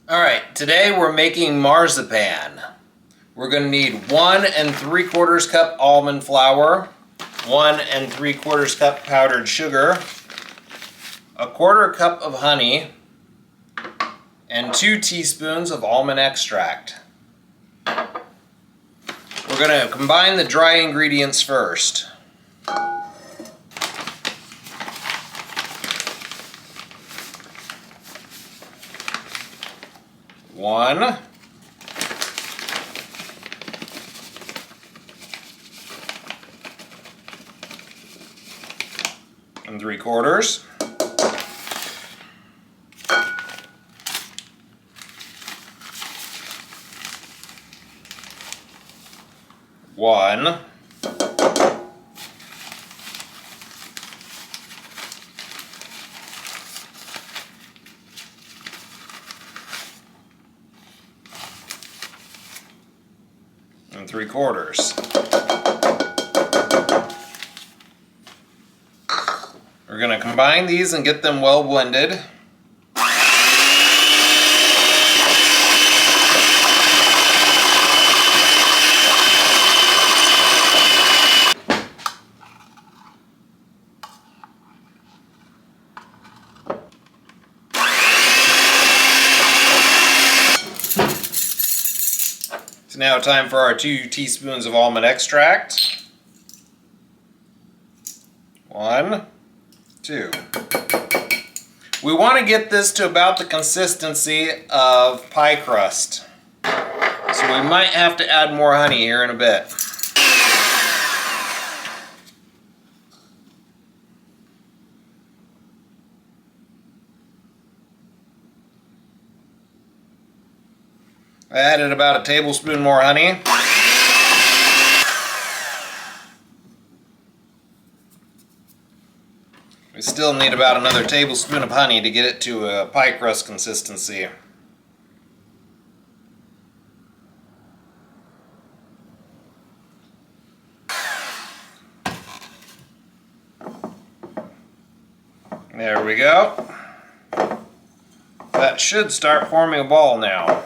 Alright, today we're making marzipan. We're going to need 1 3/4 cup almond flour, 1 3/4 cup powdered sugar, 1/4 cup of honey, and 2 teaspoons of almond extract. We're going to combine the dry ingredients first. One, 1 3/4, 1, 1 3/4. We're going to combine these and get them well blended. It's now time for our 2 teaspoons of almond extract. 1, 2. We want to get this to about the consistency of pie crust. So we might have to add more honey here in a bit. I added about a tablespoon more honey. We still need about another tablespoon of honey to get it to a pie crust consistency. There we go. That should start forming a ball now.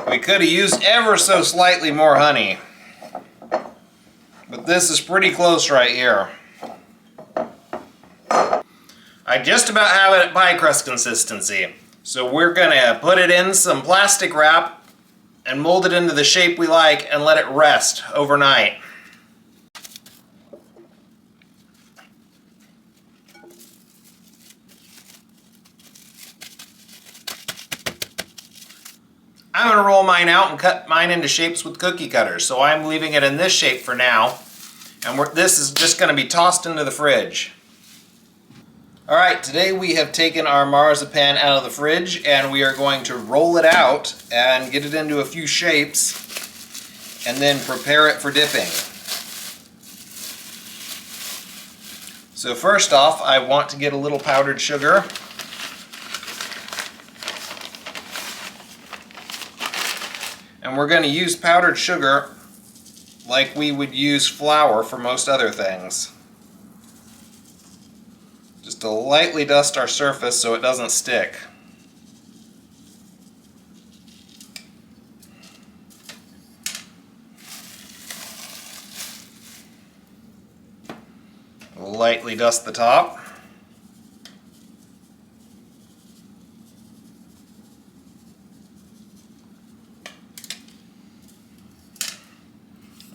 We could have used ever so slightly more honey, but this is pretty close right here. I just about have it at pie crust consistency, so we're gonna put it in some plastic wrap and mold it into the shape we like and let it rest overnight. I'm going to roll mine out and cut mine into shapes with cookie cutters, so I'm leaving it in this shape for now, and this is just going to be tossed into the fridge. Alright, today we have taken our marzipan out of the fridge and we are going to roll it out and get it into a few shapes and then prepare it for dipping. So first off, I want to get a little powdered sugar. And we're going to use powdered sugar like we would use flour for most other things. Just to lightly dust our surface so it doesn't stick. Lightly dust the top.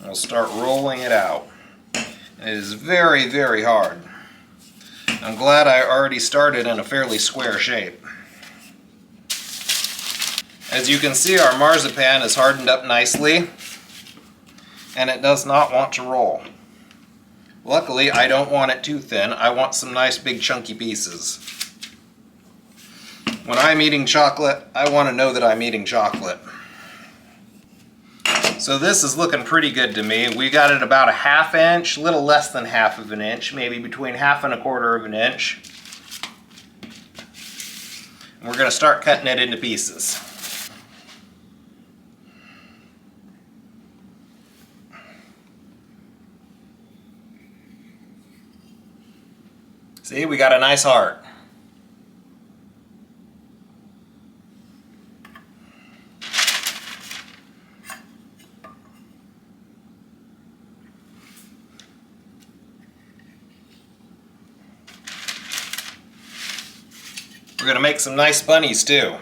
We'll start rolling it out. It is very, very hard. I'm glad I already started in a fairly square shape. As you can see, our marzipan is hardened up nicely, and it does not want to roll. Luckily, I don't want it too thin. I want some nice big chunky pieces. When I'm eating chocolate, I want to know that I'm eating chocolate. So this is looking pretty good to me. We got it about a 1/2 inch, a little less than 1/2 of an inch, maybe between 1/2 and 1/4 of an inch. And we're going to start cutting it into pieces. See, we got a nice heart. We're going to make some nice bunnies too.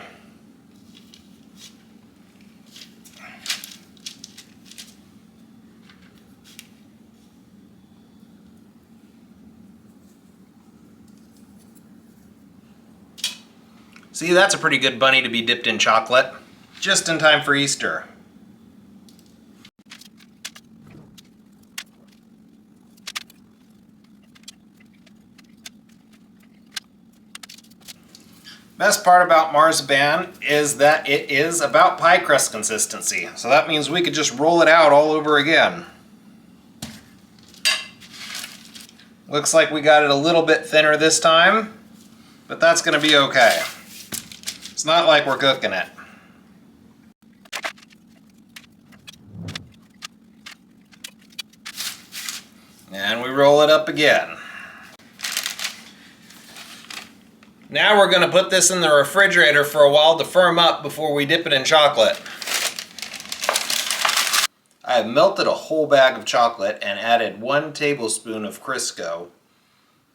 See, that's a pretty good bunny to be dipped in chocolate, just in time for Easter. Best part about marzipan is that it is about pie crust consistency. So that means we could just roll it out all over again. Looks like we got it a little bit thinner this time, but that's going to be okay. It's not like we're cooking it. And we roll it up again. Now we're going to put this in the refrigerator for a while to firm up before we dip it in chocolate. I have melted a whole bag of chocolate and added 1 tablespoon of Crisco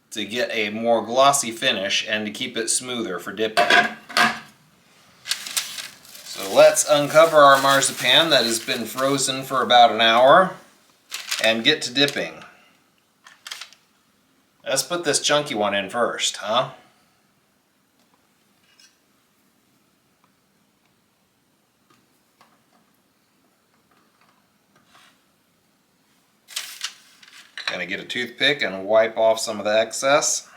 to get a more glossy finish and to keep it smoother for dipping. So let's uncover our marzipan that has been frozen for about an hour and get to dipping. Let's put this chunky one in first, huh? Gonna get a toothpick and wipe off some of the excess.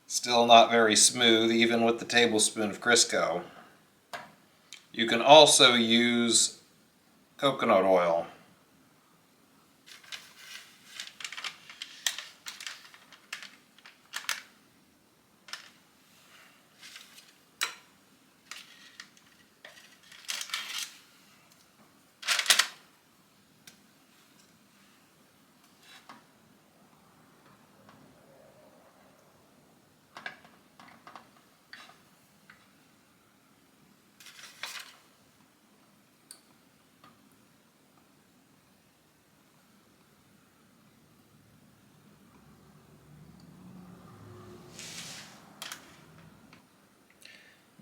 Still not very smooth, even with the tablespoon of Crisco. You can also use coconut oil.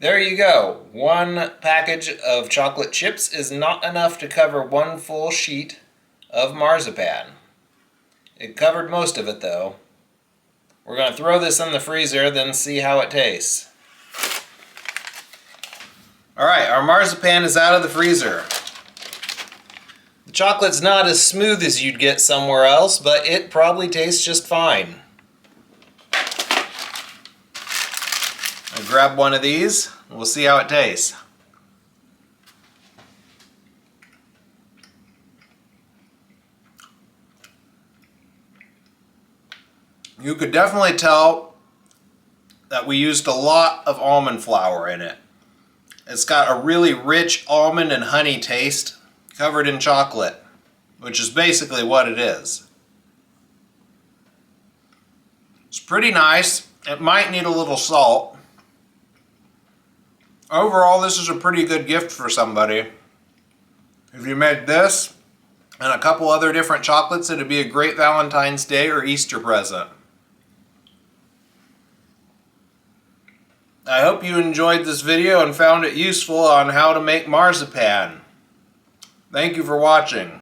There you go. 1 package of chocolate chips is not enough to cover 1 full sheet of marzipan. It covered most of it though. We're going to throw this in the freezer, then see how it tastes. Alright, our marzipan is out of the freezer. The chocolate's not as smooth as you'd get somewhere else, but it probably tastes just fine. I'll grab one of these and we'll see how it tastes. You could definitely tell that we used a lot of almond flour in it. It's got a really rich almond and honey taste covered in chocolate, which is basically what it is. It's pretty nice. It might need a little salt. Overall, this is a pretty good gift for somebody. If you made this and a couple other different chocolates, it'd be a great Valentine's Day or Easter present. I hope you enjoyed this video and found it useful on how to make marzipan. Thank you for watching.